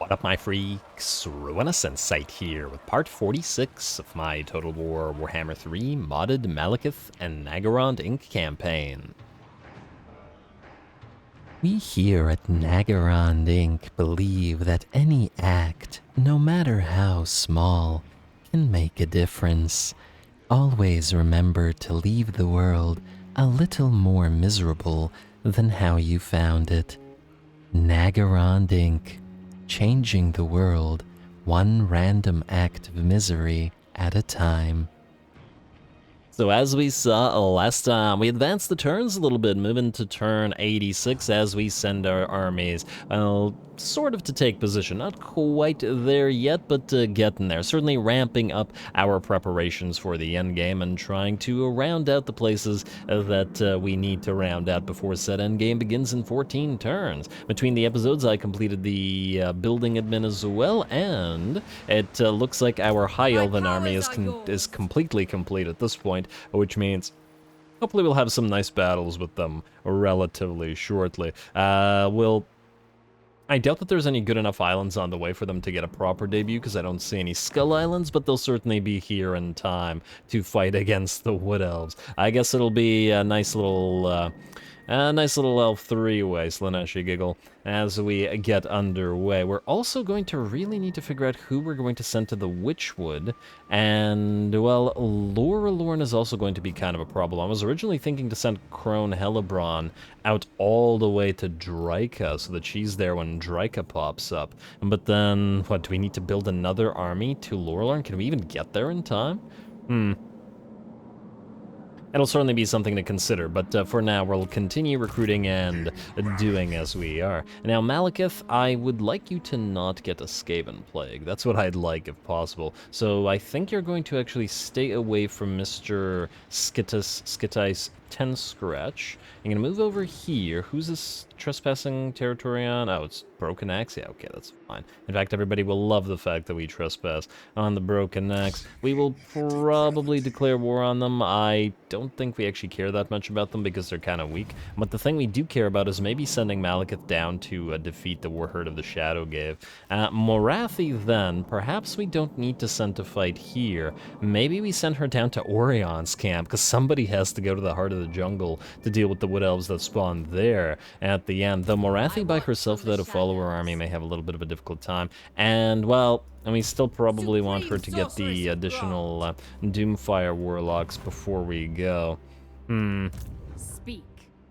What up, my freaks? RuinousInsight here with part 46 of my Total War Warhammer 3 modded Malekith and Naggarond Inc. campaign. We here at Naggarond Inc. believe that any act, no matter how small, can make a difference. Always remember to leave the world a little more miserable than how you found it. Naggarond Inc. Changing the world, one random act of misery at a time. So as we saw last time, we advanced the turns a little bit, moving to turn 86 as we send our armies, sort of to take position. Not quite there yet, but getting there. Certainly ramping up our preparations for the endgame and trying to round out the places that we need to round out before said endgame begins in 14 turns. Between the episodes, I completed the building admin as well, and it looks like our High Elven army is completely complete at this point, which means hopefully we'll have some nice battles with them relatively shortly. I doubt that there's any good enough islands on the way for them to get a proper debut, because I don't see any Skull Islands, but they'll certainly be here in time to fight against the Wood Elves. I guess it'll be a nice little elf three-way, Slaneshi Giggle, as we get underway. We're also going to really need to figure out who we're going to send to the Witchwood, and, well, Lorelorn is also going to be kind of a problem. I was originally thinking to send Crone Hellebron out all the way to Dryka, so that she's there when Dryka pops up. But then, what, do we need to build another army to Lorelorn? Can we even get there in time? It'll certainly be something to consider, but for now we'll continue recruiting and doing as we are. Now, Malekith, I would like you to not get a Skaven Plague. That's what I'd like, if possible. So I think you're going to actually stay away from Mr. Skittice 10 Scratch. You're gonna move over here. Who's this trespassing territory on? Oh, it's Broken Axe? Yeah, okay, that's fine. In fact, everybody will love the fact that we trespass on the Broken Axe. We will probably declare war on them. I don't think we actually care that much about them because they're kind of weak. But the thing we do care about is maybe sending Malekith down to defeat the Warherd of the Shadowgave. Morathi, then, perhaps we don't need to send to fight here. Maybe we send her down to Orion's camp, because somebody has to go to the heart of the jungle to deal with the Wood Elves that spawn there at the end. Though Morathi by herself without a follower army may have a little bit of a difficult time. And, well, and we still probably want her to get the additional Doomfire Warlocks before we go. Speak.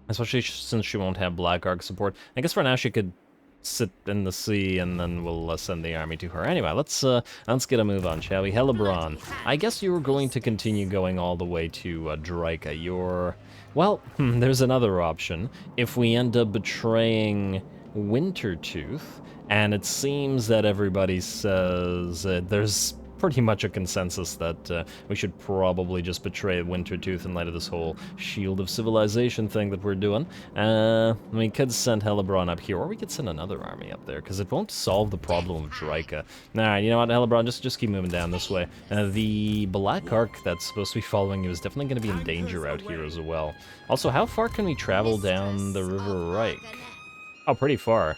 Especially since she won't have Black Ark support. I guess for now she could sit in the sea, and then we'll send the army to her. Anyway, let's get a move on, shall we? Hellebron, I guess you were going to continue going all the way to Dryka. Well, there's another option. If we end up betraying Wintertooth, and it seems that everybody says there's pretty much a consensus that we should probably just betray Wintertooth in light of this whole Shield of Civilization thing that we're doing. We could send Hellebron up here, or we could send another army up there, because it won't solve the problem of Dryka. Alright, you know what, Hellebron, just keep moving down this way. The Black Ark that's supposed to be following you is definitely going to be in danger out here as well. Also, how far can we travel down the River Reich? Oh, pretty far.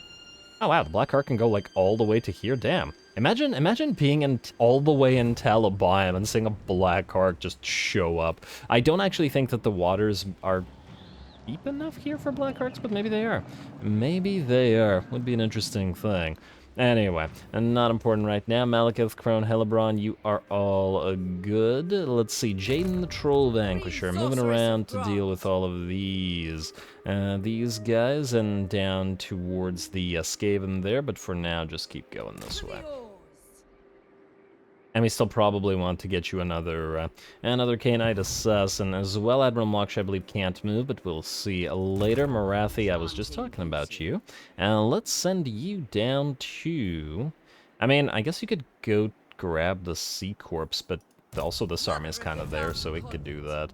Oh wow, the Black Ark can go like all the way to here, damn. Imagine being all the way in Talabheim and seeing a Black Ark just show up. I don't actually think that the waters are deep enough here for Black Arks, but maybe they are. Maybe they are. Would be an interesting thing. Anyway, and not important right now. Malekith, Crone, Hellebron, you are all good. Let's see, Jaden the Troll Vanquisher, moving around to deal with all of these guys, and down towards the Skaven there, but for now, just keep going this way. And we still probably want to get you another Cainite Assassin as well. Admiral Moksha, I believe, can't move, but we'll see later. Morathi, I was just talking about you. And let's send you down to... I mean, I guess you could go grab the Sea Corpse, but also this army is kind of there, so we could do that.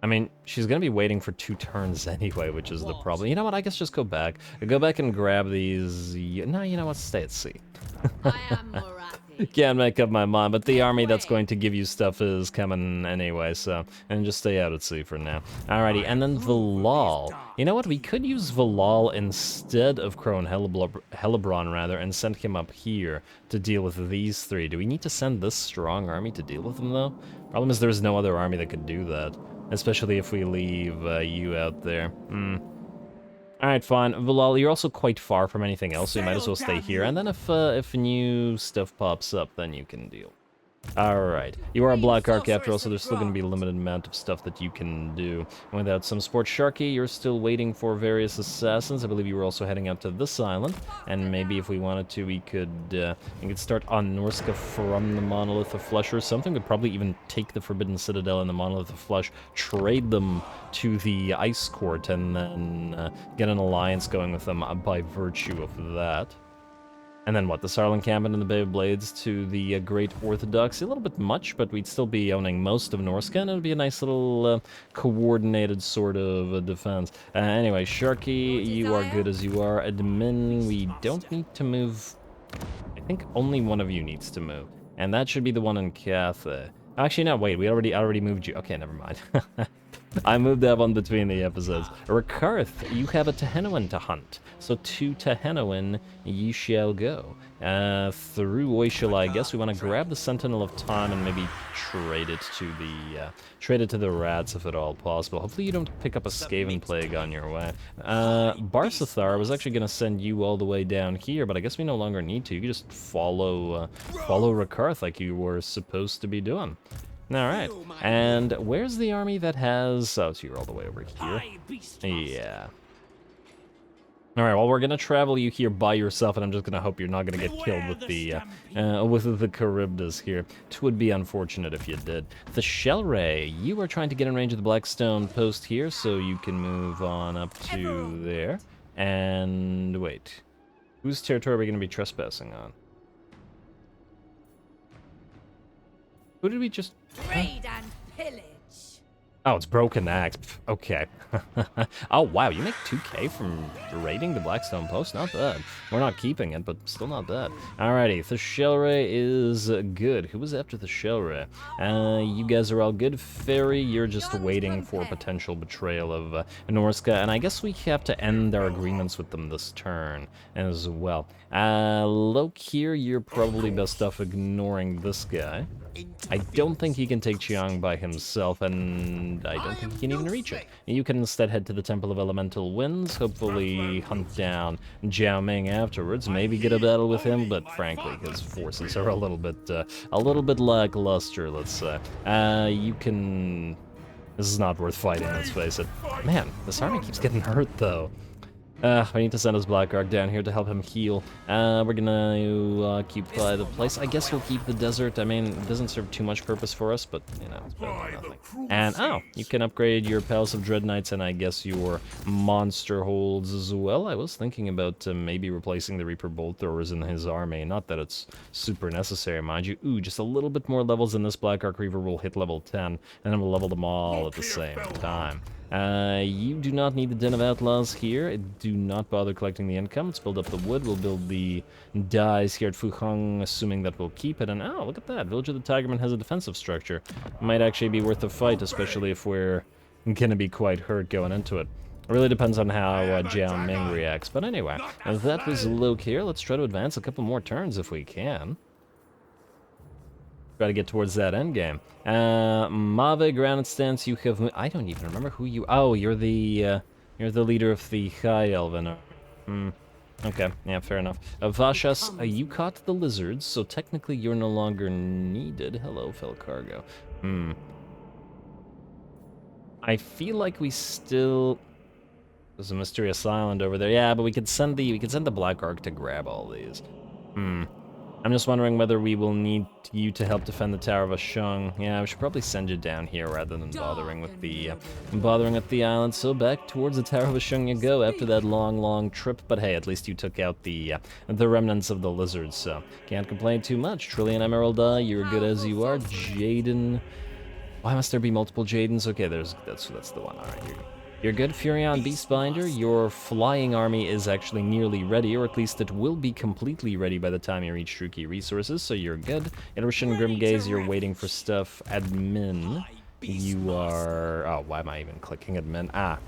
I mean, she's going to be waiting for 2 turns anyway, which is the problem. You know what, I guess just go back. Go back and grab these... No, you know what, stay at sea. I am Morathi. Can't make up my mind, but the army that's going to give you stuff is coming anyway, so... And just stay out at sea for now. Alrighty, and then Valal. You know what, we could use Valal instead of Crone Hellebron, rather, and send him up here to deal with these three. Do we need to send this strong army to deal with them, though? Problem is there's no other army that could do that. Especially if we leave you out there. Alright, fine. Valal, you're also quite far from anything else, so you might as well stay here. And then if new stuff pops up, then you can deal. Alright. You are a Black Ark after all, so there's still going to be a limited amount of stuff that you can do. Without some support, Sharky, you're still waiting for various assassins. I believe you were also heading out to this island. And maybe if we wanted to, we could start on Norska from the Monolith of Flesh or something. We'd probably even take the Forbidden Citadel and the Monolith of Flesh, trade them to the Ice Court, and then get an alliance going with them by virtue of that. And then what, the Sarl encampment in the Bay of Blades to the Great Orthodoxy? A little bit much, but we'd still be owning most of Norska, and it would be a nice little coordinated sort of defense. Anyway, Sharky, you are good as you are. Admin, we don't need to move. I think only one of you needs to move, and that should be the one in Cathay. Actually, no, wait, we already moved you. Okay, never mind. I moved that one between the episodes. Rekarth, you have a Tehenoan to hunt. So to Tehenoan ye shall go. Through Oishal, I guess we want to grab the Sentinel of Time and maybe trade it to the rats if at all possible. Hopefully you don't pick up a Skaven Plague on your way. Barsathar, I was actually going to send you all the way down here, but I guess we no longer need to. You can just follow Rekarth like you were supposed to be doing. Alright, and where's the army that has... Oh, so you're all the way over here. Yeah. Alright, well, we're gonna travel you here by yourself, and I'm just gonna hope you're not gonna get killed with the Charybdis here. It would be unfortunate if you did. The Shellray, you are trying to get in range of the Blackstone post here, so you can move on up to there. And wait, whose territory are we gonna be trespassing on? Who did we just... Raid and pillage. Oh, it's Broken Axe. Pff, okay. Oh, wow, you make 2k from raiding the Blackstone Post? Not bad. We're not keeping it, but still not bad. Alrighty, the Shellray is good. Who was after the Shellray? You guys are all good. Fairy, you're just waiting for potential betrayal of Norska, and I guess we have to end our agreements with them this turn as well. Lokir, you're probably best off ignoring this guy. I don't think he can take Chiang by himself, and I don't think he can even reach it. You can instead head to the Temple of Elemental Winds, hopefully hunt down Jiao Ming afterwards, maybe get a battle with him, but frankly, his forces are a little bit lackluster, let's say. You can... This is not worth fighting, let's face it. Man, this army keeps getting hurt, though. I need to send his Black Ark down here to help him heal. We're gonna occupy the place. I guess we'll keep the desert. I mean, it doesn't serve too much purpose for us, but, you know, it's better than nothing. And, oh, you can upgrade your Palace of Dread Knights and I guess your Monster Holds as well. I was thinking about maybe replacing the Reaper Bolt Throwers in his army. Not that it's super necessary, mind you. Ooh, just a little bit more levels than this Black Ark Reaver will hit level 10, and then we'll level them all at the same time. You do not need the Den of Outlaws here. Do not bother collecting the income. Let's build up the wood. We'll build the dyes here at Fuhong, assuming that we'll keep it. And oh, look at that. Village of the Tigerman has a defensive structure. Might actually be worth a fight, especially if we're gonna be quite hurt going into it. It really depends on how Jiao Ming reacts. But anyway, that was Loke here. Let's try to advance a couple more turns if we can. Try to get towards that end game. Mave Granite Stance, you have... I don't even remember who you... Oh, you're the leader of the High Elven. Okay, yeah, fair enough. Vashas, you caught the lizards, so technically you're no longer needed. Hello, Fel Cargo. I feel like we still... There's a mysterious island over there. Yeah, but we could send the Black Ark to grab all these. I'm just wondering whether we will need you to help defend the Tower of Ashung. Yeah, we should probably send you down here rather than bothering with the island. So back towards the Tower of Ashung you go after that long trip. But hey, at least you took out the remnants of the lizards, so can't complain too much. Trillion Emerald, you're good as you are. Jaden, why must there be multiple Jadens? Okay, that's the one. All right, here. You're good, Furion Beastbinder. Your flying army is actually nearly ready, or at least it will be completely ready by the time you reach True Key Resources, so you're good. Iteration Grimgaze, you're waiting for stuff. Admin, you are... Oh, why am I even clicking admin? Ah,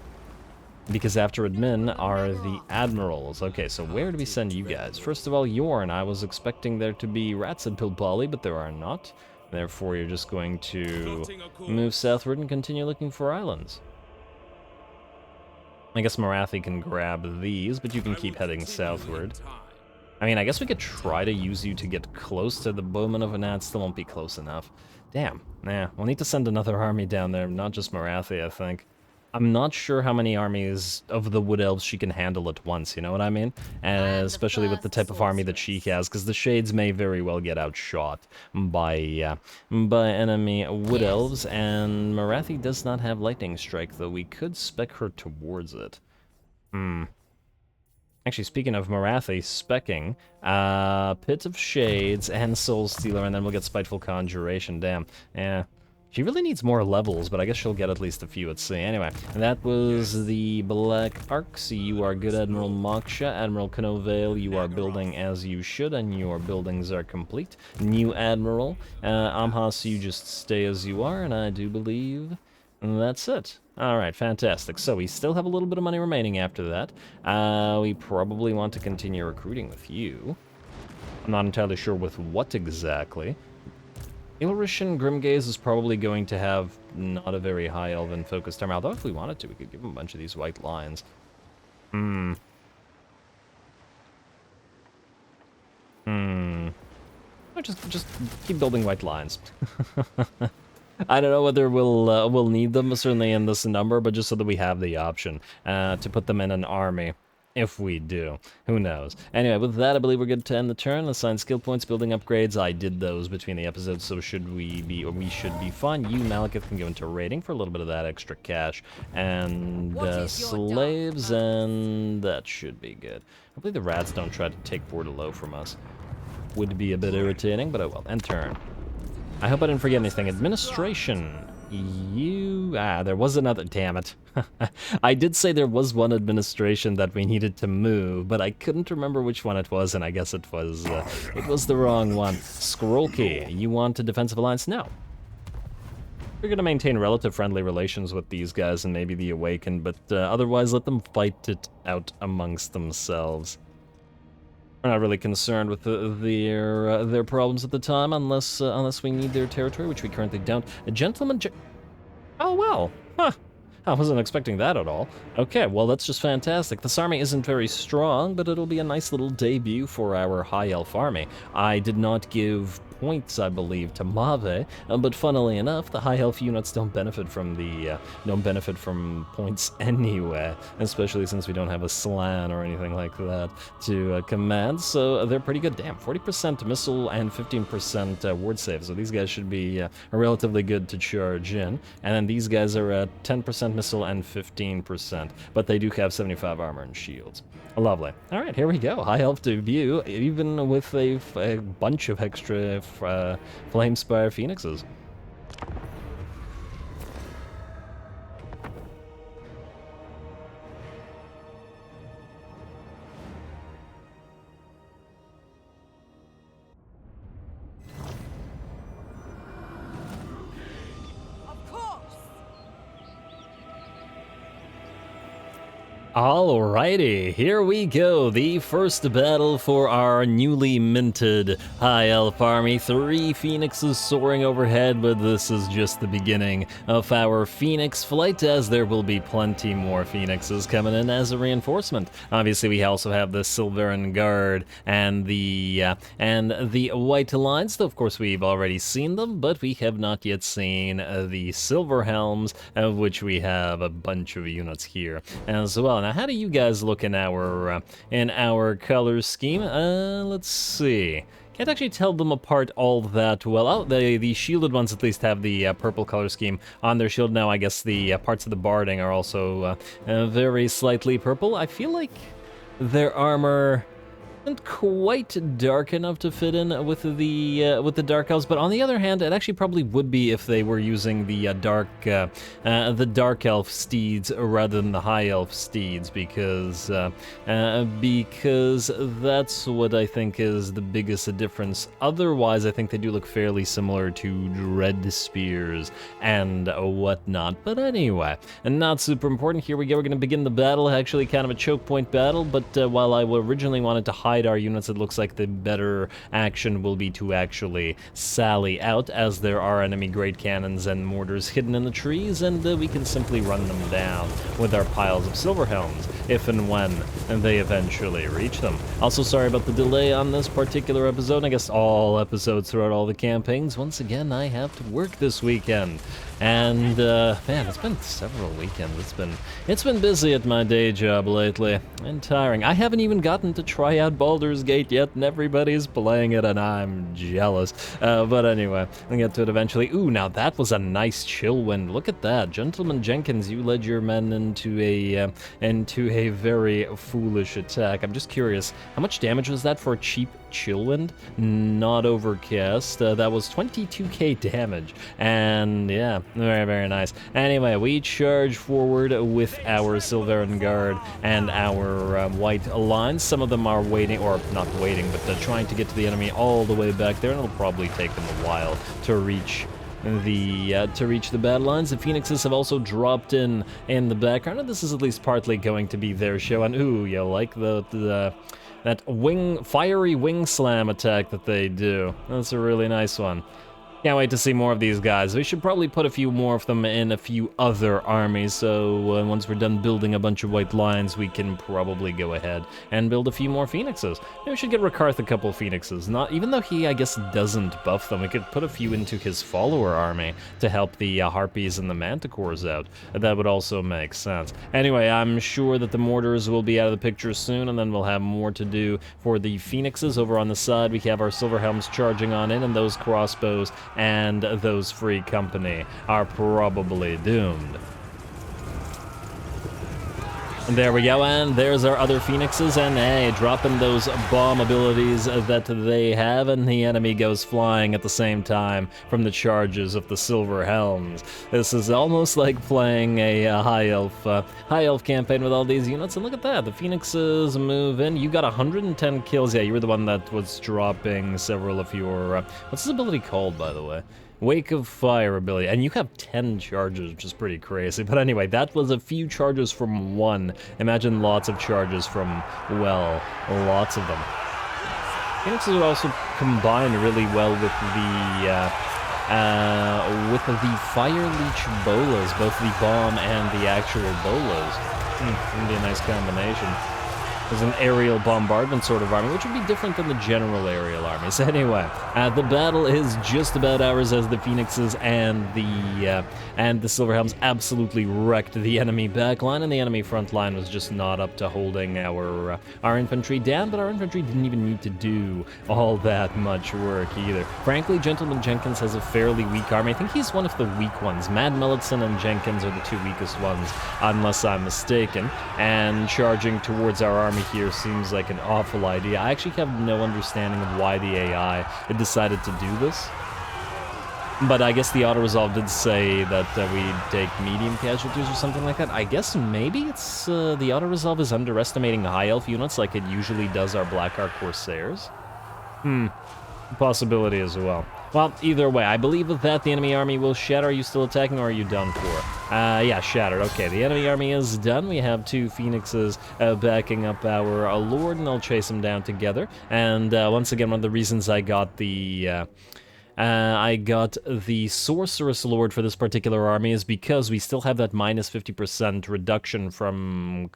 because after admin are the admirals. Okay, so where do we send you guys? First of all, Yorn. I was expecting there to be rats at Pilpali, but there are not. Therefore, you're just going to move southward and continue looking for islands. I guess Marathi can grab these, but you can keep heading southward. I mean, I guess we could try to use you to get close to the Bowman of Anad. Still won't be close enough. Damn. Nah, we'll need to send another army down there, not just Marathi, I think. I'm not sure how many armies of the Wood Elves she can handle at once, you know what I mean? Especially with the type of army that she has, because the Shades may very well get outshot by enemy Wood Elves, and Marathi does not have Lightning Strike, though we could spec her towards it. Actually, speaking of Marathi specking, Pit of Shades and Soul Stealer, and then we'll get Spiteful Conjuration, damn. Yeah. She really needs more levels, but I guess she'll get at least a few at sea. Anyway, that was the Black Arcs. You are good, Admiral Moksha. Admiral Canovale, you are building as you should, and your buildings are complete. New Admiral, Amhas, you just stay as you are, and I do believe that's it. Alright, fantastic. So we still have a little bit of money remaining after that. We probably want to continue recruiting with you. I'm not entirely sure with what exactly. Ilrishan Grimgaze is probably going to have not a very high elven focused armor, although if we wanted to, we could give him a bunch of these white lines. Just keep building white lines. I don't know whether we'll need them, certainly in this number, but just so that we have the option to put them in an army. If we do. Who knows? Anyway, with that, I believe we're good to end the turn. Assign skill points, building upgrades. I did those between the episodes, so we should be fine. You, Malekith, can go into raiding for a little bit of that extra cash. And slaves, and that should be good. Hopefully the rats don't try to take Bordelot from us. Would be a bit irritating, but oh well. End turn. I hope I didn't forget anything. Administration. There was another, damn it. I did say there was one administration that we needed to move, but I couldn't remember which one it was, and I guess it was the wrong one. Scrollkey, you want a defensive alliance? No. We're gonna maintain relative friendly relations with these guys and maybe the Awakened, but otherwise let them fight it out amongst themselves. We're not really concerned with their problems at the time, unless we need their territory, which we currently don't. A gentleman. Oh well, huh? I wasn't expecting that at all. Okay, well that's just fantastic. This army isn't very strong, but it'll be a nice little debut for our High Elf army. I did not give points, I believe, to Mave, but funnily enough, the High Elf units don't benefit from points anyway, especially since we don't have a Slan or anything like that to command, so they're pretty good. Damn, 40% missile and 15% ward save, so these guys should be relatively good to charge in, and then these guys are at 10% missile and 15%, but they do have 75 armor and shields. Lovely. All right, here we go. High Elf debut, even with a bunch of extra Flamespire Phoenixes. Alrighty, here we go. The first battle for our newly minted High Elf army. 3 Phoenixes soaring overhead, but this is just the beginning of our Phoenix flight, as there will be plenty more Phoenixes coming in as a reinforcement. Obviously, we also have the Silveran Guard and the White Alliance, though of course we've already seen them, but we have not yet seen the Silver Helms, of which we have a bunch of units here as well. Now, how do you guys look in our color scheme? Let's see. Can't actually tell them apart all that well. Oh, the shielded ones at least have the purple color scheme on their shield. Now, I guess the parts of the barding are also very slightly purple. I feel like their armor isn't quite dark enough to fit in with the dark elves, but on the other hand, it actually probably would be if they were using the dark elf steeds rather than the high elf steeds, because that's what I think is the biggest difference. Otherwise, I think they do look fairly similar to dread spears and whatnot. But anyway, and not super important. Here we go. We're going to begin the battle. Actually, kind of a choke point battle, but while I originally wanted to hide our units, it looks like the better action will be to actually sally out, as there are enemy great cannons and mortars hidden in the trees, and we can simply run them down with our piles of silver helms if and when they eventually reach them. Also, sorry about the delay on this particular episode. I guess all episodes throughout all the campaigns. Once again, I have to work this weekend. And, man, it's been several weekends. It's been busy at my day job lately, and tiring. I haven't even gotten to try out Baldur's Gate yet, and everybody's playing it, and I'm jealous. But anyway, I'll get to it eventually. Ooh, now that was a nice chill wind. Look at that. Gentleman Jenkins, you led your men into a very foolish attack. I'm just curious, how much damage was that for a cheap chill wind? Not overcast. That was 22k damage, and yeah, very, very nice. Anyway, we charge forward with our Silveran Guard and our white lines. Some of them are waiting, or not waiting, but trying to get to the enemy all the way back there, and it'll probably take them a while to reach the battle lines. The Phoenixes have also dropped in the background, and this is at least partly going to be their show. And ooh, you like that fiery wing slam attack that they do. That's a really nice one. Can't wait to see more of these guys. We should probably put a few more of them in a few other armies, so once we're done building a bunch of white lions, we can probably go ahead and build a few more phoenixes. Maybe we should get Rakarth a couple phoenixes. Not even though he, I guess, doesn't buff them, we could put a few into his follower army to help the harpies and the manticores out. That would also make sense. Anyway, I'm sure that the mortars will be out of the picture soon, and then we'll have more to do for the phoenixes. Over on the side, we have our silver helms charging on in, and those crossbows and those free company are probably doomed. And there we go, and there's our other phoenixes, and hey, dropping those bomb abilities that they have, and the enemy goes flying at the same time from the charges of the silver helms. This is almost like playing a high elf campaign with all these units, and look at that, the phoenixes move in. You got 110 kills. Yeah, you were the one that was dropping several of your what's this ability called, by the way? Wake of Fire ability, and you have 10 charges, which is pretty crazy. But anyway, that was a few charges from one. Imagine lots of charges from, well, lots of them. Phoenixes would also combine really well with the Fire Leech bolas, both the bomb and the actual bolas. Would be a nice combination. As an aerial bombardment sort of army, which would be different than the general aerial armies. Anyway, the battle is just about ours as the Phoenixes and the Silver Helms absolutely wrecked the enemy backline, and the enemy front line was just not up to holding our infantry down, but our infantry didn't even need to do all that much work either. Frankly, Gentleman Jenkins has a fairly weak army. I think he's one of the weak ones. Mad Melitson and Jenkins are the two weakest ones, unless I'm mistaken, and charging towards our army here seems like an awful idea. I actually have no understanding of why the AI decided to do this. But I guess the auto-resolve did say that we'd take medium casualties or something like that. I guess maybe it's the auto-resolve is underestimating high elf units like it usually does our Black Ark Corsairs. Possibility as well. Well, either way, I believe with that the enemy army will shatter. Are you still attacking, or are you done for? Yeah, shattered. Okay, the enemy army is done. We have two phoenixes backing up our lord, and they'll chase them down together. And once again, one of the reasons I got the Sorceress Lord for this particular army is because we still have that minus 50% reduction from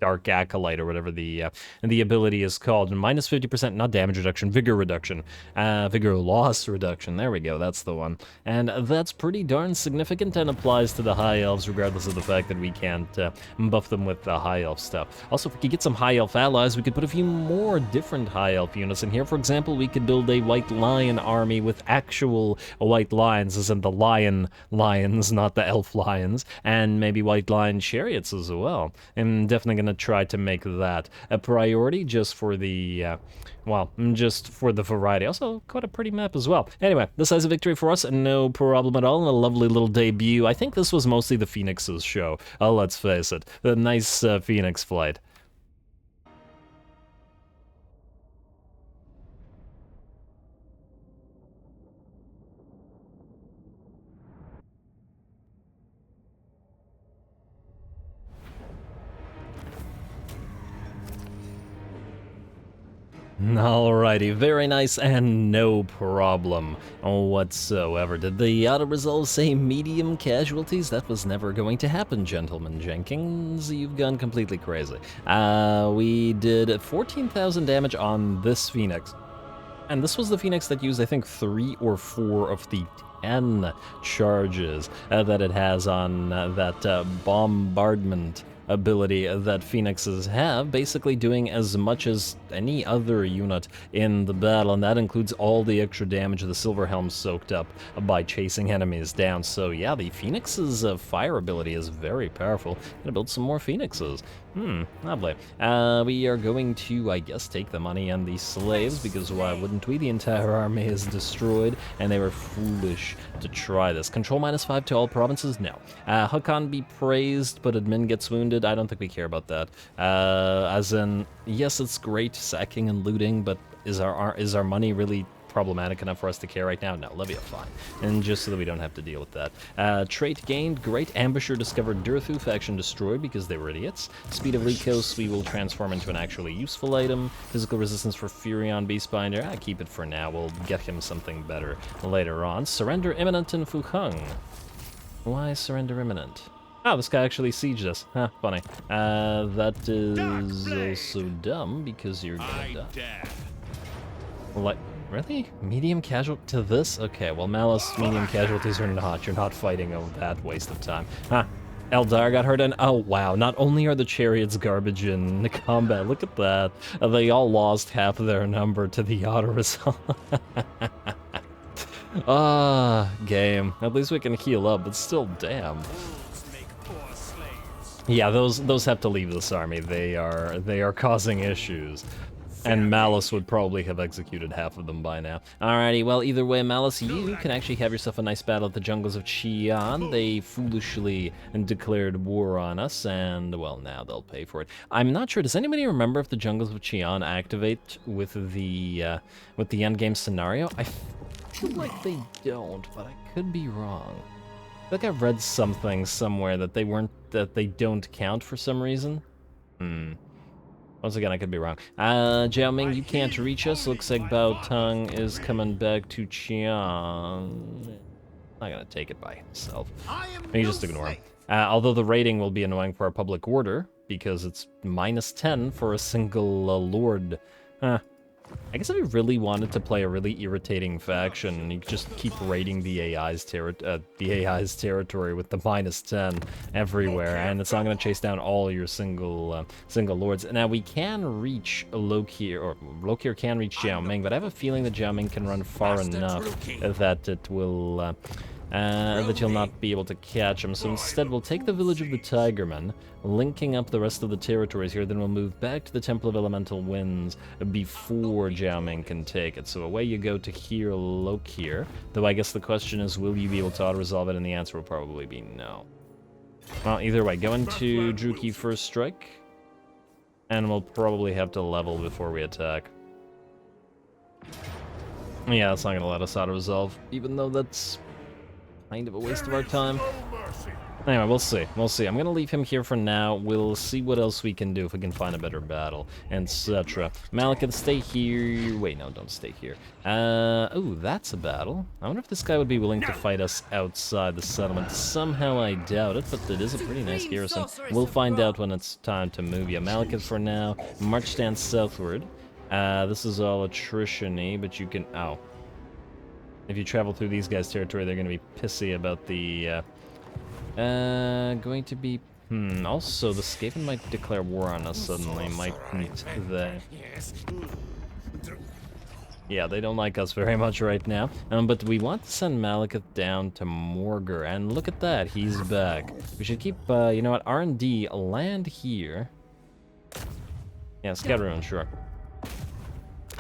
Dark Acolyte, or whatever the ability is called, and minus 50%, not damage reduction, vigor reduction, vigor loss reduction, there we go, that's the one, and that's pretty darn significant and applies to the high elves, regardless of the fact that we can't buff them with the high elf stuff. Also, if we could get some high elf allies, we could put a few more different high elf units in here. For example, we could build a white lion army with actual white lions, as in the lions, not the elf lions, and maybe white lion chariots as well. I'm definitely going gonna try to make that a priority just for the, well, just for the variety. Also, quite a pretty map as well. Anyway, decisive victory for us, no problem at all, and a lovely little debut. I think this was mostly the Phoenix's show, let's face it. The nice Phoenix flight. Alrighty, very nice and no problem whatsoever. Did the auto-resolve say medium casualties? That was never going to happen, gentlemen. Jenkins, you've gone completely crazy. We did 14,000 damage on this Phoenix. And this was the Phoenix that used, I think, 3 or 4 of the 10 charges that it has on that bombardment ability that Phoenixes have, basically doing as much as any other unit in the battle, and that includes all the extra damage the Silver Helm soaked up by chasing enemies down. So yeah, the Phoenix's fire ability is very powerful. Gonna build some more Phoenixes. Lovely. We are going to, I guess, take the money and the slaves, because why wouldn't we? The entire army is destroyed, and they were foolish to try this. Control -5 to all provinces? No. Hakan be praised, but admin gets wounded? I don't think we care about that. As in, yes, it's great sacking and looting, but is our money really problematic enough for us to care right now? No, Livia, fine. And just so that we don't have to deal with that. Trait gained, great. Ambusher discovered Durthu, faction destroyed because they were idiots. Speed of Lycos, we will transform into an actually useful item. Physical resistance for Furion Beastbinder, keep it for now. We'll get him something better later on. Surrender imminent in Fuheng. Why surrender imminent? Oh, this guy actually sieged us. Huh, funny. That is also dumb because you're gonna die. Like, really? Medium casualty to this? Okay, well, Malice, medium casualties or not, you're not fighting over that waste of time. Huh. Eldar got hurt, and oh wow, not only are the chariots garbage in combat, look at that. They all lost half of their number to the auto-resolve. Game. At least we can heal up, but still, damn. Yeah, those have to leave this army. They are causing issues. And Malice would probably have executed half of them by now. Alrighty, well, either way, Malice, you can actually have yourself a nice battle at the jungles of Qian. They foolishly declared war on us, and, well, now they'll pay for it. I'm not sure, does anybody remember if the jungles of Qian activate with the endgame scenario? I feel like they don't, but I could be wrong. I think I've read something somewhere that they don't count for some reason. Once again, I could be wrong. Jiaoming, you can't reach us. Looks like Bao Teng is coming back to Qian. Not gonna take it by himself. Maybe just ignore him. Although the rating will be annoying for our public order, because it's -10 for a single lord. I guess if you really wanted to play a really irritating faction, you could just keep raiding the AI's territory with the -10 everywhere, and it's not going to chase down all your single lords. Now we can reach Lokir, or Lokir can reach Jiaoming, but I have a feeling that Jiaoming can run far enough that it will that you'll not be able to catch him. So instead, we'll take the village of the Tigermen, linking up the rest of the territories here, then we'll move back to the Temple of Elemental Winds before Jiaoming can take it. So away you go to here, Lokir. Though I guess the question is, will you be able to auto-resolve it? And the answer will probably be no. Well, either way, go into Druki First Strike, and we'll probably have to level before we attack. Yeah, it's not going to let us auto-resolve, even though that's kind of a waste of our time. Anyway, we'll see. We'll see. I'm gonna leave him here for now. We'll see what else we can do if we can find a better battle, etc. Malekith, stay here. Wait, no, don't stay here. Oh, that's a battle. I wonder if this guy would be willing to fight us outside the settlement. Somehow I doubt it, but it is a pretty nice garrison. We'll find out when it's time to move. Yeah, Malekith for now. March stance southward. This is all attrition-y, but you can... Ow. If you travel through these guys' territory, they're going to be pissy about the, going to be... also, the Skaven might declare war on us suddenly, mightn't they? Yeah, they don't like us very much right now. But we want to send Malekith down to Morgar, and look at that, he's back. We should keep, you know what, R&D, land here. Yeah, Scatterun, sure.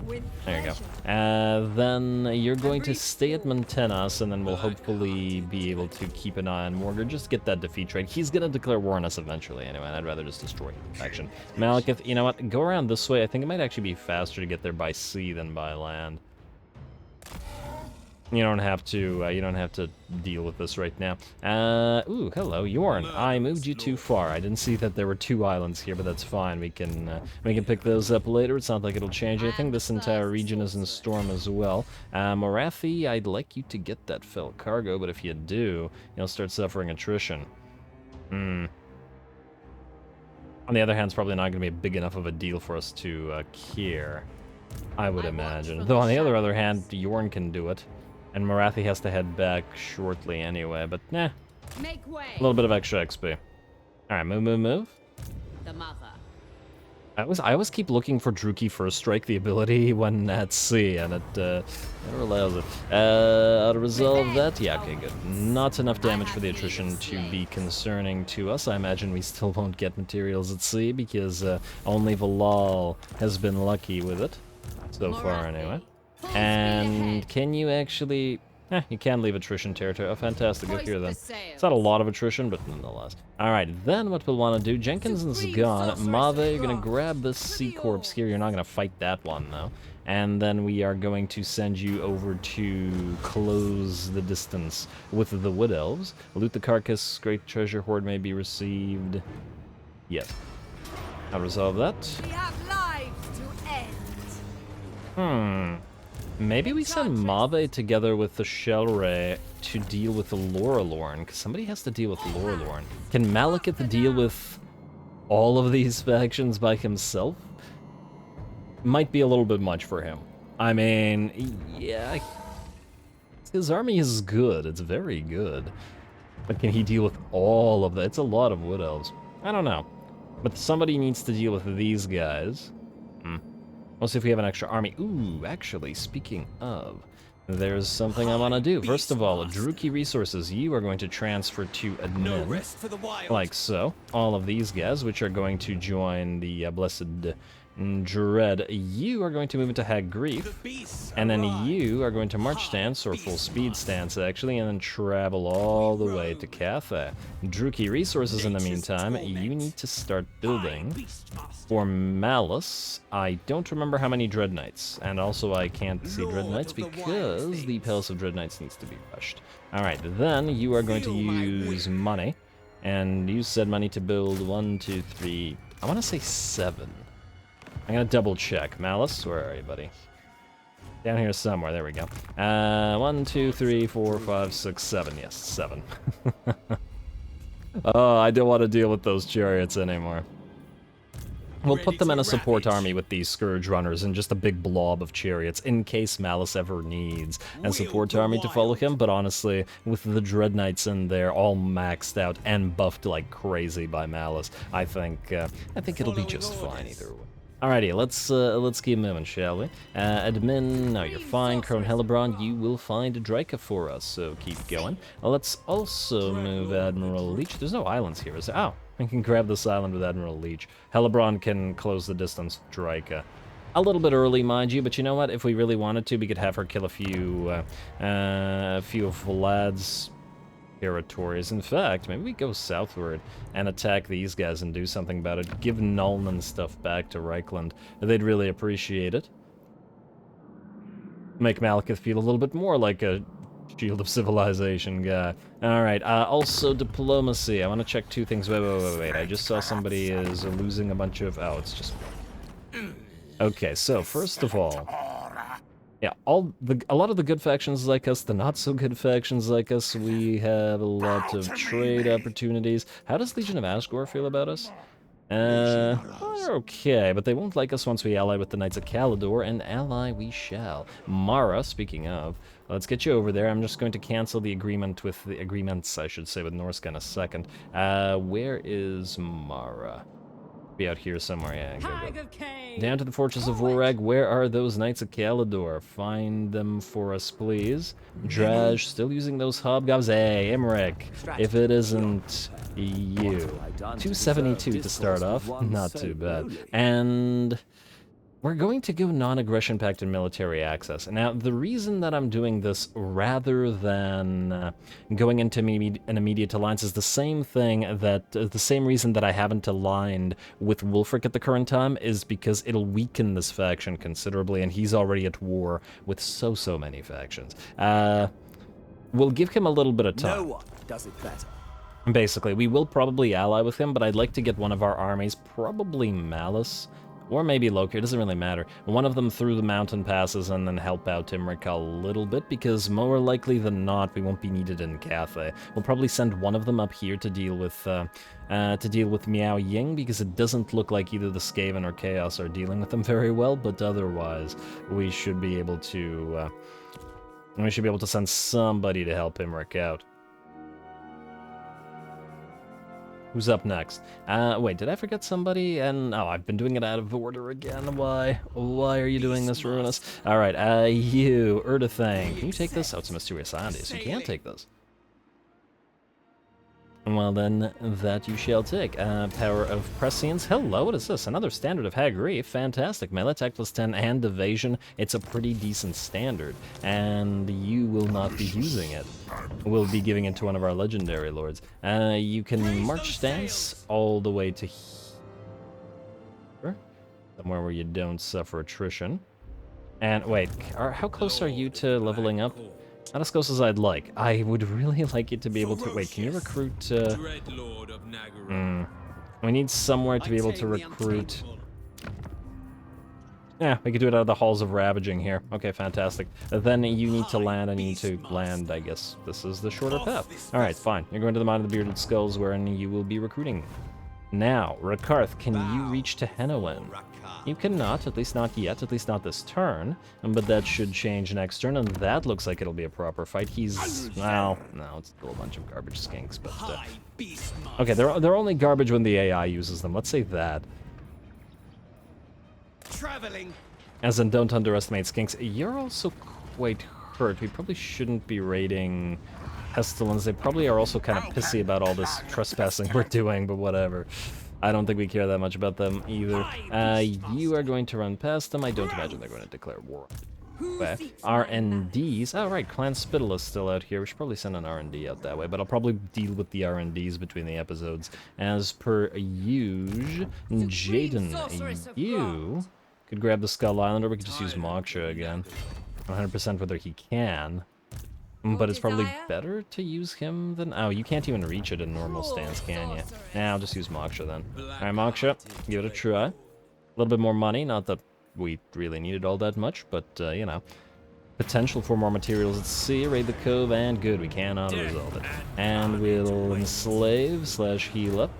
With There you go. pleasure. Then you're going to stay at Montenas, and then we'll hopefully be able to keep an eye on Morgar, just get that defeat trade. He's gonna declare war on us eventually anyway, and I'd rather just destroy the faction. Malekith, you know what? Go around this way. I think it might actually be faster to get there by sea than by land. You don't have to deal with this right now. Ooh, hello, Yorn. I moved you too far. I didn't see that there were 2 islands here, but that's fine. We can pick those up later. It's not like it'll change anything. This entire region is in storm as well. Morathi, I'd like you to get that fell cargo, but if you do, you'll start suffering attrition. On the other hand, it's probably not going to be a big enough of a deal for us to care, I would imagine. Though on the other hand, Yorn can do it. And Morathi has to head back shortly anyway, but nah, Make way. a little bit of extra XP. Alright, move. The mother. I always keep looking for Druki First Strike, the ability when at sea, and it never allows it. How to resolve that? Yeah, okay, good. Not enough damage for the attrition to be concerning to us. I imagine we still won't get materials at sea, because only Valal has been lucky with it. So far, anyway. And can you actually... you can leave attrition territory. Oh, fantastic. Go here, then. It's not a lot of attrition, but nonetheless. Alright, then what we'll want to do... Jenkinson's gone. Mave, you're going to grab this Sea Corpse here. You're not going to fight that one, though. And then we are going to send you over to close the distance with the Wood Elves. Loot the carcass. Great treasure hoard may be received. Yes. I'll resolve that. We have lives to end. Maybe we send Mave together with the Shell Ray to deal with the Lorelorn, because somebody has to deal with Lorelorn. Can Malekith deal with all of these factions by himself? Might be a little bit much for him. I mean, yeah, his army is good. It's very good. But can he deal with all of that? It's a lot of Wood Elves. I don't know. But somebody needs to deal with these guys. We'll see if we have an extra army. Ooh, actually, speaking of, there's something I want to do. First of all, Druki resources, you are going to transfer to admin, like so. All of these guys, which are going to join the Blessed Dread, you are going to move into Hag Grief, and then you are going to March Stance, or Full Speed Stance, actually, and then travel all the way to Cathay. Druki resources, in the meantime, you need to start building. For Malice, I don't remember how many Dread Knights, and also I can't see Dread Knights because the Palace of Dread Knights needs to be rushed. Alright, then you are going to use money, and use said money to build 1, 2, 3, I want to say 7. I'm gonna double check. Malice, where are you, buddy? Down here somewhere, there we go. 1, 2, 3, 4, 5, 6, 7, yes, 7. Oh, I don't want to deal with those chariots anymore. We'll put them in a support army with these Scourge Runners and just a big blob of chariots in case Malice ever needs a support army to follow him, but honestly, with the Dread Knights in there all maxed out and buffed like crazy by Malice, I think it'll be just fine either way. Alrighty, let's keep moving, shall we? Admin, no, you're fine. Crone Hellebron, you will find a Draca for us, so keep going. Let's also move Admiral Leech. There's no islands here, is there? Oh, I can grab this island with Admiral Leech. Hellebron can close the distance with Draca. A little bit early, mind you, but you know what? If we really wanted to, we could have her kill a few of Vlad's territories. In fact, maybe we go southward and attack these guys and do something about it. Give Nulman stuff back to Reichland. They'd really appreciate it. Make Malekith feel a little bit more like a Shield of Civilization guy. Alright, also diplomacy. I want to check 2 things. Wait. I just saw somebody is losing a bunch of... Oh, it's just... Okay, so first of all... Yeah, a lot of the good factions like us, the not so good factions like us, we have a lot of trade opportunities. How does Legion of Asgore feel about us? They're okay, but they won't like us once we ally with the Knights of Calador, and ally we shall. Mara, speaking of, let's get you over there. I'm just going to cancel the agreement with the agreements, I should say, with Norsca in a second. Where is Mara? Be out here somewhere, yeah. Hag Go. of Cain. Down to the Fortress of Vorag. Where are those Knights of Calador? Find them for us, please. Draj, still using those hobgobs? Hey, Imric, if it isn't you. 272 to start off, not too bad. And we're going to go non-aggression pact and military access. Now, the reason that I'm doing this rather than going into an immediate alliance is the same thing that, the same reason that I haven't aligned with Wulfric at the current time is because it'll weaken this faction considerably, and he's already at war with so many factions. We'll give him a little bit of time. No one does it better. Basically, we will probably ally with him, but I'd like to get one of our armies, probably Malice, or maybe Loki, it doesn't really matter. One of them through the mountain passes and then help out Imric a little bit, because more likely than not, we won't be needed in Cathay. We'll probably send one of them up here to deal with Miao Ying, because it doesn't look like either the Skaven or Chaos are dealing with them very well, but otherwise, we should be able to send somebody to help Imric out. Who's up next? Wait, did I forget somebody? And oh, I've been doing it out of order again. Why? Why are you doing this, Ruinous? Alright, you, Erdathang. Can you take this? Oh, it's a Mysterious Andes. You can't take this. Well then, that you shall take. Power of Prescience. Hello, what is this? Another standard of Hag Reef. Fantastic. Melee attack plus 10 and evasion. It's a pretty decent standard. And you will not be using it. We'll be giving it to one of our legendary lords. You can march stance all the way to here. Somewhere where you don't suffer attrition. And wait, how close are you to leveling up? Not as close as I'd like. I would really like it to be able to... Wait, can you recruit... We need somewhere to be able to recruit... Yeah, we could do it out of the Halls of Ravaging here. Okay, fantastic. Then you need to land, and you need to land, I guess this is the shorter path. Alright, fine. You're going to the Mine of the Bearded Skulls, wherein you will be recruiting. Now, Rakarth, can you reach to Henowin? You cannot, at least not yet, at least not this turn, but that should change next turn, and that looks like it'll be a proper fight. He's, well, no, it's still a bunch of garbage skinks, but, okay, they're only garbage when the AI uses them, let's say that. Traveling. As in, don't underestimate skinks. You're also quite hurt. We probably shouldn't be raiding Pestilence. They probably are also kind of pissy about all this trespassing we're doing, but whatever. I don't think we care that much about them either. You are going to run past them. I don't imagine they're going to declare war. Okay. R&Ds. Oh, right. Clan Spittle is still out here. We should probably send an R&D out that way, but I'll probably deal with the R&Ds between the episodes. As per usual, Jaden, you could grab the Skull Island, or we could just use Moksha again. 100% whether he can. But it's probably better to use him than... Oh, you can't even reach it in normal stance, can you? Nah, I'll just use Moksha then. Alright, Moksha, give it a try. A little bit more money, not that we really needed all that much, but, you know. Potential for more materials at sea, raid the cove, and good, we can auto-resolve it. And we'll enslave / heal up.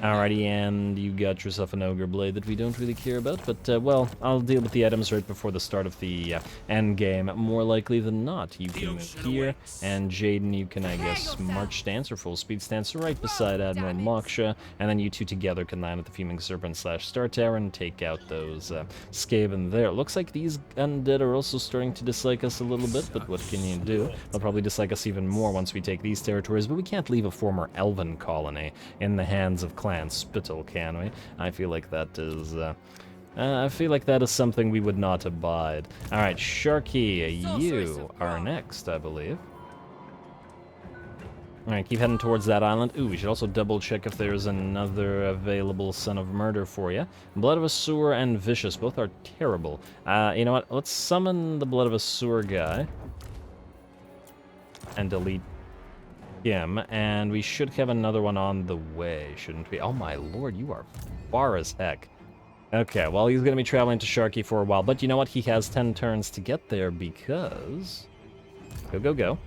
Alrighty, and you got yourself an Ogre Blade that we don't really care about, but, well, I'll deal with the items right before the start of the end game. More likely than not, you can move here, and Jaden, you can, I guess, march stance or full speed stance right beside Admiral Moksha, and then you two together can land at the Fuming Serpent / Star Tower and take out those Skaven there. Looks like these undead are also starting to dislike us a little bit, but what can you do? They'll probably dislike us even more once we take these territories, but we can't leave a former Elven colony in the hands of Clan Spittle, can we? I feel like that is something we would not abide. Alright, Sharky, you are next, I believe. Alright, keep heading towards that island. Ooh, we should also double check if there's another available Son of Murder for you. Blood of Asur and Vicious, both are terrible. You know what, let's summon the Blood of Asur guy. And delete him, and we should have another one on the way, shouldn't we? Oh my lord, you are far as heck. Okay, well, he's gonna be traveling to Sharky for a while, but you know what? He has 10 turns to get there because... Go.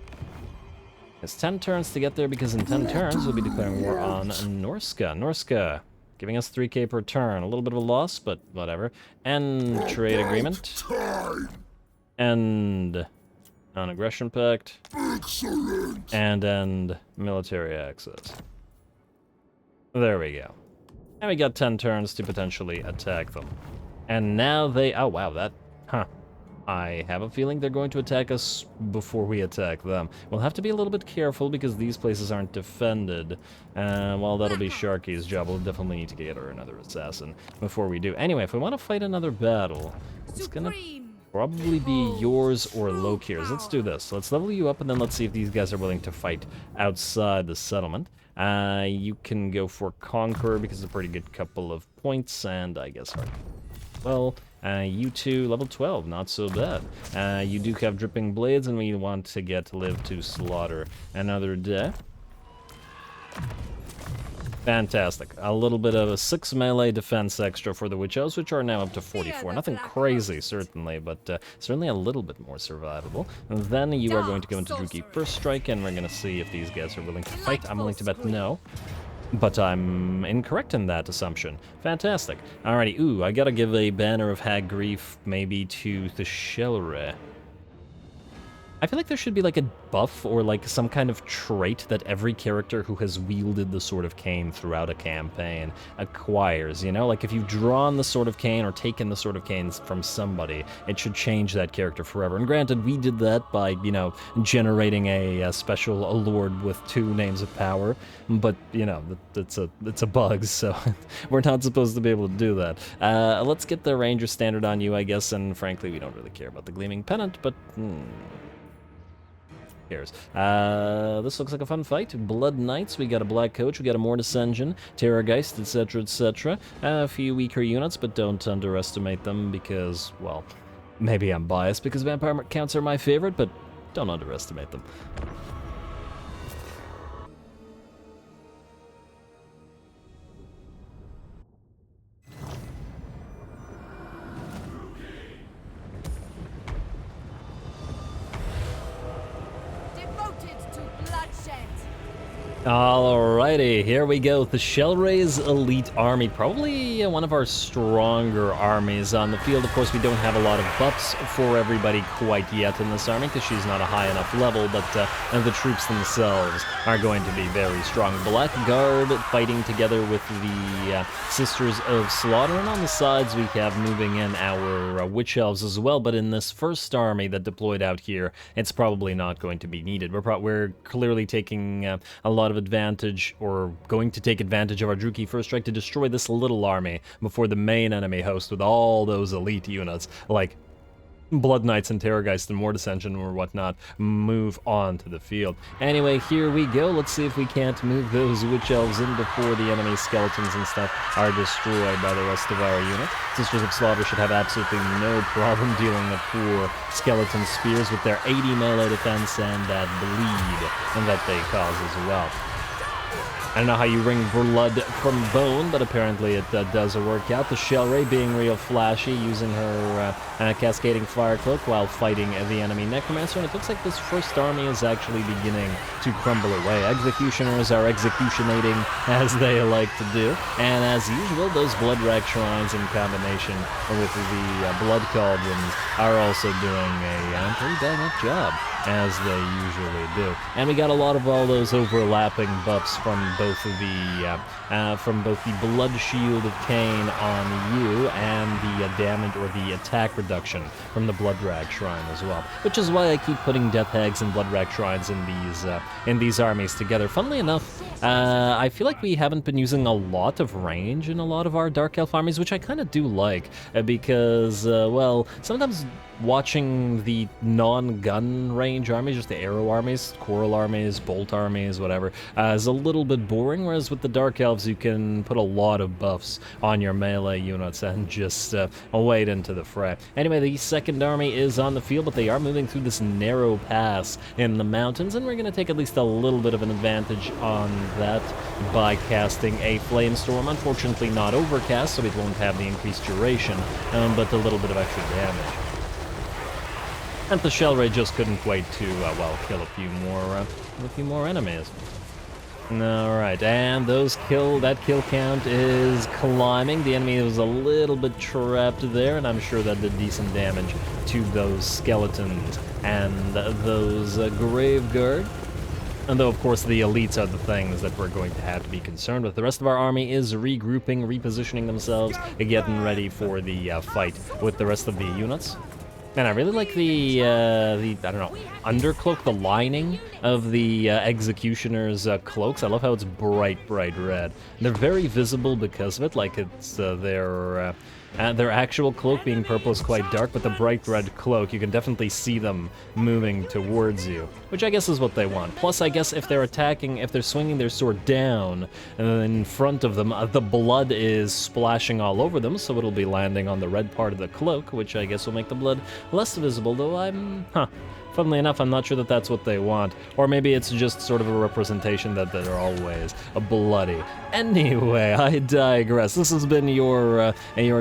It's 10 turns to get there because in 10 turns we'll be declaring war on Norska. Norska, giving us 3k per turn. A little bit of a loss, but whatever. End trade agreement. End non-aggression pact. Excellent. And end military access. There we go. And we got 10 turns to potentially attack them. And now they... Oh, wow, that... Huh. I have a feeling they're going to attack us before we attack them. We'll have to be a little bit careful because these places aren't defended. Well, that'll be Sharky's job. We'll definitely need to get her another assassin before we do. Anyway, if we want to fight another battle, it's gonna probably be yours or Lokir's. Let's do this. Let's level you up, and then let's see if these guys are willing to fight outside the settlement. You can go for Conqueror because it's a pretty good couple of points, and I guess Hard. Well, you two, level 12, not so bad. You do have Dripping Blades, and we want to get Live to Slaughter another day. Fantastic. A little bit of a 6 melee defense extra for the Witch Elves, which are now up to 44. Nothing crazy, certainly, but certainly a little bit more survivable. And then you are going to go into Druki First Strike, and we're going to see if these guys are willing to fight. I'm willing to bet no. But I'm incorrect in that assumption. Fantastic. Alrighty, ooh, I gotta give a Banner of Hag Grief maybe to the Shelre. I feel like there should be like a buff or like some kind of trait that every character who has wielded the Sword of Cain throughout a campaign acquires, you know? Like if you've drawn the Sword of Cain or taken the Sword of Cain from somebody, it should change that character forever. And granted, we did that by, you know, generating a special lord with 2 names of power, but, you know, it's a bug, so we're not supposed to be able to do that. Let's get the Ranger standard on you, I guess, and frankly, we don't really care about the Gleaming Pennant, but... cares. This looks like a fun fight. Blood Knights, we got a Black Coach, we got a Mortis Engine, Terrorgeist, etc., etc. A few weaker units, but don't underestimate them because, well, maybe I'm biased because Vampire Counts are my favorite, but don't underestimate them. Alrighty, here we go. The Shelre's elite army, probably one of our stronger armies on the field. Of course, we don't have a lot of buffs for everybody quite yet in this army because she's not a high enough level, but the troops themselves are going to be very strong. Blackguard fighting together with the Sisters of Slaughter, and on the sides we have moving in our Witch Elves as well, but in this first army that deployed out here, it's probably not going to be needed. We're clearly taking a lot of advantage, or going to take advantage of our Druki First Strike to destroy this little army before the main enemy host with all those elite units, like Blood Knights and Terrorgeist and Mortis Engine or whatnot, move on to the field. Anyway, here we go. Let's see if we can't move those Witch Elves in before the enemy skeletons and stuff are destroyed by the rest of our unit. Sisters of Slaughter should have absolutely no problem dealing with poor skeleton spears with their 80 melee defense and that bleed that they cause as well. I don't know how you wring blood from bone, but apparently it does work out. The Shelre being real flashy, using her cascading fire cloak while fighting the enemy necromancer, and it looks like this first army is actually beginning to crumble away. Executioners are executionating as they like to do, and as usual, those blood rack shrines in combination with the blood cauldrons are also doing a pretty dynamic job, as they usually do. And we got a lot of all those overlapping buffs from both the Blood Shield of Cain on you and the damage or the attack reduction from the Blood Rag Shrine as well. Which is why I keep putting Death Hags and Blood Rag Shrines in these armies together. Funnily enough, I feel like we haven't been using a lot of range in a lot of our Dark Elf armies, which I kind of do like, because, well, sometimes watching the non-gun range armies, just the arrow armies, coral armies, bolt armies, whatever, is a little bit boring, whereas with the Dark Elves you can put a lot of buffs on your melee units and just wade into the fray. Anyway, the second army is on the field, but they are moving through this narrow pass in the mountains, and we're going to take at least a little bit of an advantage on that by casting a Flamestorm. Unfortunately not overcast, so it won't have the increased duration, but a little bit of extra damage. And the Shelre just couldn't wait to, well, kill a few more enemies. Alright, and that kill count is climbing. The enemy was a little bit trapped there, and I'm sure that did decent damage to those skeletons and those Graveguard. And though, of course, the elites are the things that we're going to have to be concerned with. The rest of our army is regrouping, repositioning themselves, getting ready for the fight with the rest of the units. Man, I really like the I don't know, undercloak, the lining of the executioner's cloaks. I love how it's bright, bright red. They're very visible because of it, like it's their actual cloak being purple is quite dark, but the bright red cloak, you can definitely see them moving towards you, which I guess is what they want. Plus, I guess if they're attacking, if they're swinging their sword down in front of them, the blood is splashing all over them, so it'll be landing on the red part of the cloak, which I guess will make the blood less visible, though funnily enough, I'm not sure that that's what they want. Or maybe it's just sort of a representation that they're always bloody. Anyway, I digress. This has been your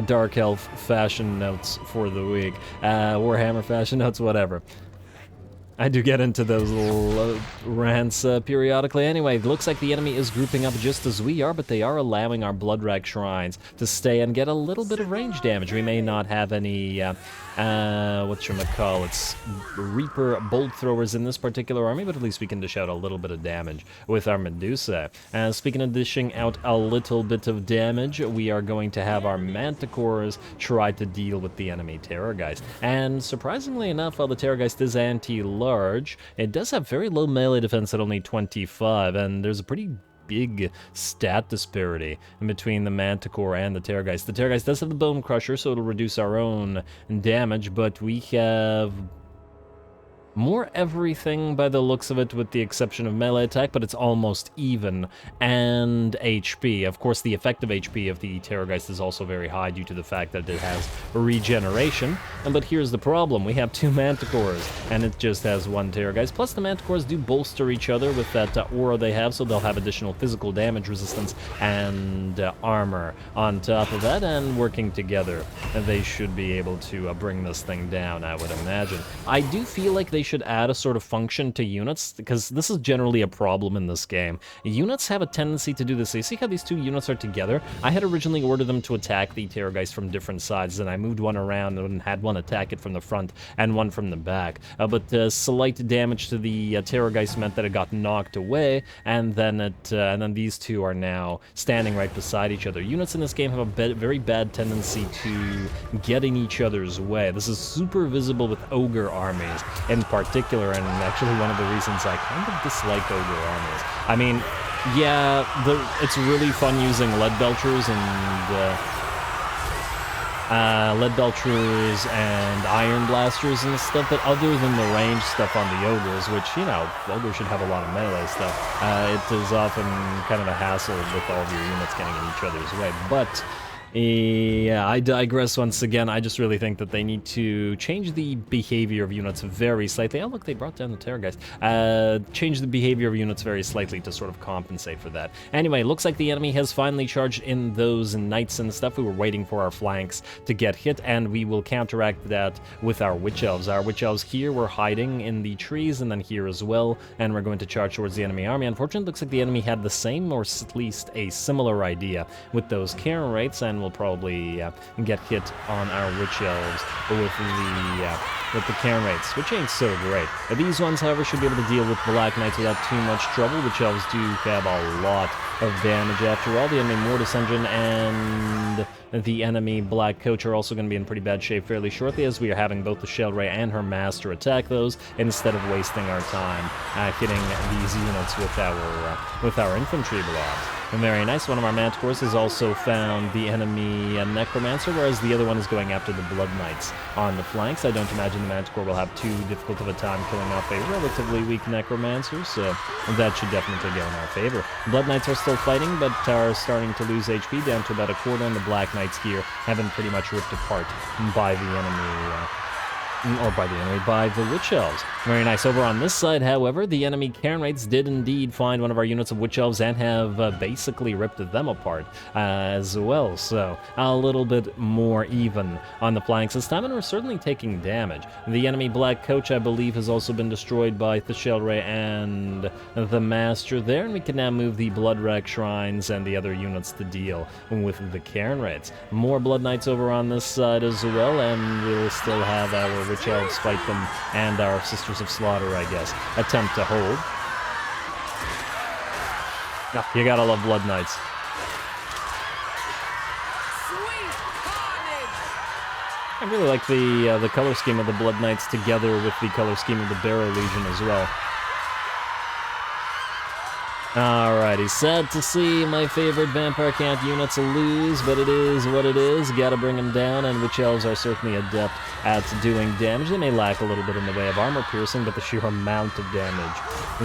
Dark Elf fashion notes for the week. Warhammer fashion notes, whatever. I do get into those little rants periodically. Anyway, it looks like the enemy is grouping up just as we are, but they are allowing our Bloodrag Shrines to stay and get a little bit of range damage. We may not have any, whatchamacallits, Reaper Bolt Throwers in this particular army, but at least we can dish out a little bit of damage with our Medusa. Speaking of dishing out a little bit of damage, we are going to have our Manticores try to deal with the enemy Terrorgeist. And surprisingly enough, while the Terrorgeist is anti-large, it does have very low melee defense at only 25, and there's a pretty big stat disparity in between the Manticore and the Terrorgeist. The Terrorgeist does have the Bone Crusher, so it'll reduce our own damage, but we have more everything by the looks of it, with the exception of melee attack, but it's almost even, and HP. Of course, the effective HP of the Terrorgeist is also very high due to the fact that it has regeneration. But here's the problem. We have two Manticores, and it just has one Terrorgeist. Plus, the Manticores do bolster each other with that aura they have, so they'll have additional physical damage resistance and armor on top of that, and working together, they should be able to bring this thing down, I would imagine. I do feel like they should add a sort of function to units, because this is generally a problem in this game. Units have a tendency to do this. So you see how these two units are together? I had originally ordered them to attack the Terrorgeist from different sides, and I moved one around and had one attack it from the front and one from the back. But slight damage to the Terrorgeist meant that it got knocked away, and then these two are now standing right beside each other. Units in this game have a very bad tendency to get in each other's way. This is super visible with Ogre armies in particular, and actually one of the reasons I kind of dislike Ogre armies. I mean, yeah, it's really fun using Lead Belchers and Iron Blasters and stuff, but other than the range stuff on the Ogres, which, you know, Ogres should have a lot of melee stuff, it is often kind of a hassle with all of your units getting in each other's way. But yeah, I digress once again. I just really think that they need to change the behavior of units very slightly. Oh, look, they brought down the Terrorgeist. Change the behavior of units very slightly to sort of compensate for that. Anyway, looks like the enemy has finally charged in those knights and stuff. We were waiting for our flanks to get hit, and we will counteract that with our Witch Elves. Our Witch Elves here were hiding in the trees, and then here as well, and we're going to charge towards the enemy army. Unfortunately, it looks like the enemy had the same, or at least a similar idea with those Karen rates, and will probably get hit on our Witch Elves with the Karen rates, which ain't so great. These ones, however, should be able to deal with Black Knights without too much trouble. Witch Elves do have a lot of damage after all. The enemy Mortis Engine and the enemy Black Coach are also going to be in pretty bad shape fairly shortly, as we are having both the Shell Ray and her Master attack those, instead of wasting our time hitting these units with our infantry blobs. Very nice. One of our Manticores has also found the enemy Necromancer, whereas the other one is going after the Blood Knights on the flanks. I don't imagine the Manticore will have too difficult of a time killing off a relatively weak Necromancer, so that should definitely go in our favor. Blood Knights are still fighting, but are starting to lose HP down to about a quarter, and the Black Knights here have been pretty much ripped apart by the enemy, by the Witch Elves. Very nice. Over on this side, however, the enemy Karen Raids did indeed find one of our units of Witch Elves and have basically ripped them apart as well. So a little bit more even on the flanks this time, and we're certainly taking damage. The enemy Black Coach, I believe, has also been destroyed by the Shell Ray and the Master there, and we can now move the Bloodrag Shrines and the other units to deal with the Karen Raids. More Blood Knights over on this side as well, and we'll still have our Witch Elves fight them, and our Sisters of Slaughter, I guess, attempt to hold. Oh, you gotta love Blood Knights. Sweet carnage! I really like the color scheme of the Blood Knights together with the color scheme of the Barrow Legion as well. Alrighty, sad to see my favorite Vampire Camp units lose, but it is what it is. Gotta bring them down, and Witch Elves are certainly adept at doing damage. They may lack a little bit in the way of armor piercing, but the sheer amount of damage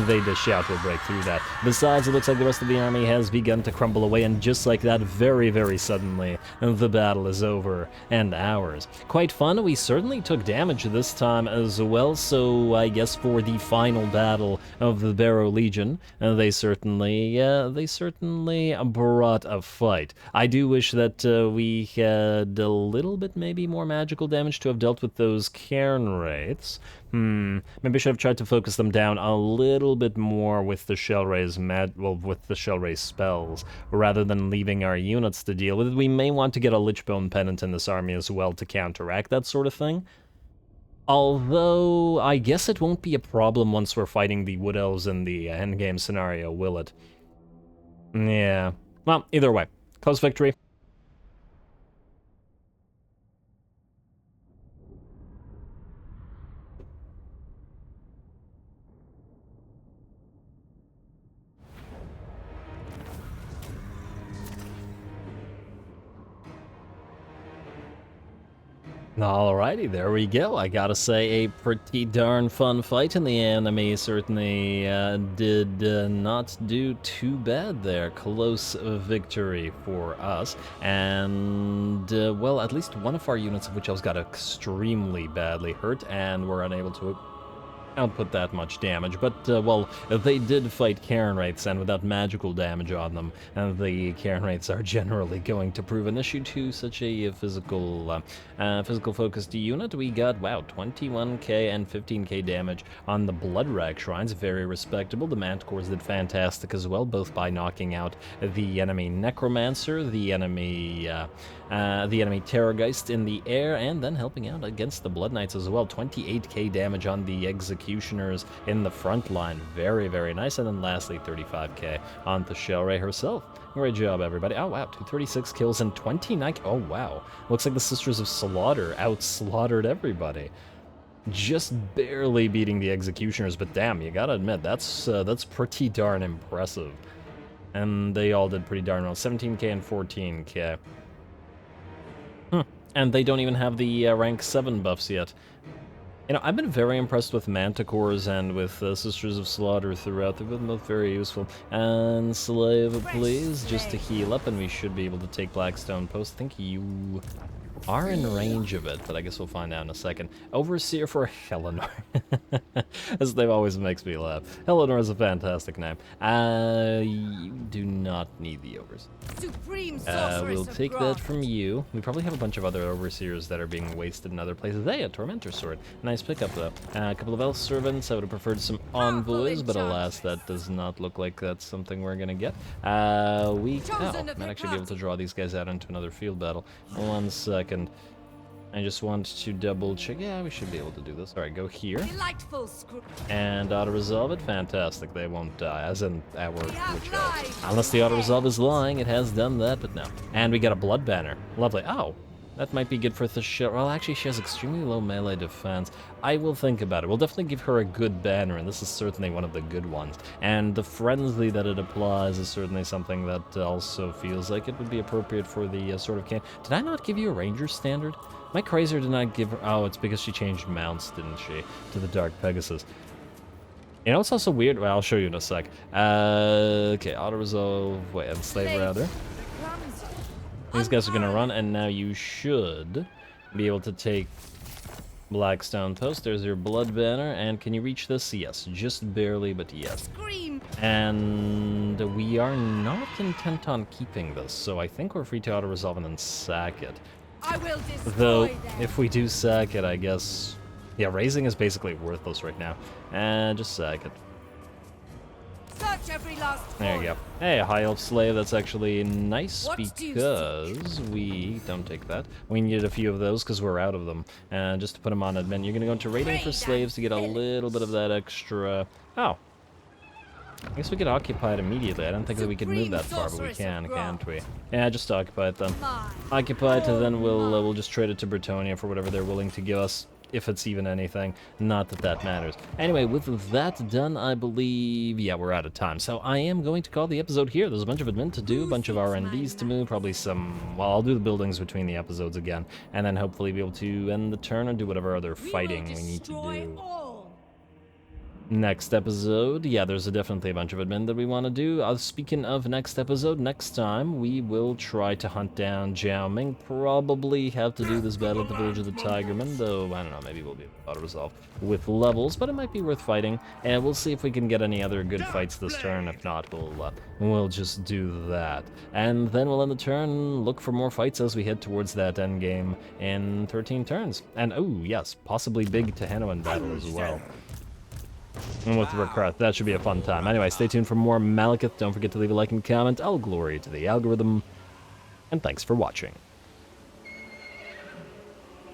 they dish out will break through that. Besides, it looks like the rest of the army has begun to crumble away, and just like that, very, very suddenly, the battle is over, and ours. Quite fun. We certainly took damage this time as well, so I guess for the final battle of the Barrow Legion, they certainly brought a fight. I do wish that we had a little bit maybe more magical damage to have dealt with those cairn wraiths. Maybe I should have tried to focus them down a little bit more with the Shellray's with the Shellray's spells, rather than leaving our units to deal with it. We may want to get a Lichbone Pennant in this army as well to counteract that sort of thing. Although, I guess it won't be a problem once we're fighting the Wood Elves in the endgame scenario, will it? Yeah. Well, either way. Close victory. Alrighty, there we go. I gotta say, a pretty darn fun fight, and the enemy certainly did not do too bad there. Close victory for us, and, well, at least one of our units of Witch Elves got extremely badly hurt, and were unable to output that much damage, but, well, they did fight Cairn Wraiths, and without magical damage on them, the Cairn Wraiths are generally going to prove an issue to such a physical-focused unit. We got, wow, 21k and 15k damage on the Bloodrack Shrines, very respectable. The Manticores did fantastic as well, both by knocking out the enemy Necromancer, the enemy Terrorgeist in the air, and then helping out against the Blood Knights as well. 28k damage on the Executioners in the front line. Very, very nice. And then lastly, 35k on the Shellray herself. Great job, everybody. Oh, wow. 236 kills and 29... Oh, wow. Looks like the Sisters of Slaughter out-slaughtered everybody. Just barely beating the Executioners, but damn, you gotta admit, that's pretty darn impressive. And they all did pretty darn well. 17k and 14k. And they don't even have the rank 7 buffs yet. You know, I've been very impressed with Manticores and with Sisters of Slaughter throughout. They've been both very useful. And Slave, please, just to heal up, and we should be able to take Blackstone Post. I think you are in range of it, but I guess we'll find out in a second. Overseer for Eleanor. This name always makes me laugh. Eleanor is a fantastic name. You do not need the Overseer. We'll take that from you. We probably have a bunch of other Overseers that are being wasted in other places. Hey, a Tormentor Sword. Nice pickup, though. A couple of Elf Servants. I would have preferred some Envoys, but alas, that does not look like that's something we're gonna get. We might actually be able to draw these guys out into another field battle. 1 second. I just want to double check. Yeah, we should be able to do this. Alright, go here. And auto-resolve it. Fantastic. They won't die, as in our Witch Elves. Unless the auto-resolve is lying, it has done that, but no. And we got a Blood Banner. Lovely. Oh, that might be good for the shell. Well, actually, she has extremely low melee defense. I will think about it. We'll definitely give her a good banner, and this is certainly one of the good ones. And the frenzy that it applies is certainly something that also feels like it would be appropriate for the sort of can. Did I not give you a Ranger standard? My Crazer did not give her... Oh, it's because she changed mounts, didn't she? To the Dark Pegasus. You know, it's also weird... Well, I'll show you in a sec. Okay, auto-resolve... Wait, Enslave, rather. These guys are going to run, and now you should be able to take Blackstone Post. There's your Blood Banner, and can you reach this? Yes, just barely, but yes. And we are not intent on keeping this, so I think we're free to auto-resolve and then sack it. Though, if we do sack it, I guess... Yeah, raising is basically worthless right now. And just sack it. There you go. Hey, a High Elf Slave, that's actually nice because we... Don't take that. We need a few of those because we're out of them. And just to put them on admin, you're going to go into Raiding for Slaves to get a little bit of that extra... Oh. I guess we could occupy it immediately. I don't think that we could move that far, but we can, can't we? Yeah, just occupy it then. Occupy it, and then we'll just trade it to Bretonia for whatever they're willing to give us, if it's even anything. Not that that matters. Anyway, with that done, I believe, yeah, we're out of time. So I am going to call the episode here. There's a bunch of admin to do, a bunch of R&Ds to move, probably some, well, I'll do the buildings between the episodes again, and then hopefully be able to end the turn and do whatever other fighting we need to do. Next episode, yeah, there's definitely a bunch of admin that we want to do. Speaking of next episode, next time we will try to hunt down Jiao Ming. Probably have to do this battle at the Village of the Tigerman, though, I don't know, maybe we'll be able to resolve with levels, but it might be worth fighting. And we'll see if we can get any other good fights this turn. If not, we'll just do that. And then we'll end the turn, look for more fights as we head towards that end game in 13 turns. And, oh, yes, possibly big Tehanoan battle as well. And with Rakarth, that should be a fun time. Anyway, stay tuned for more Malekith. Don't forget to leave a like and comment. All glory to the algorithm. And thanks for watching.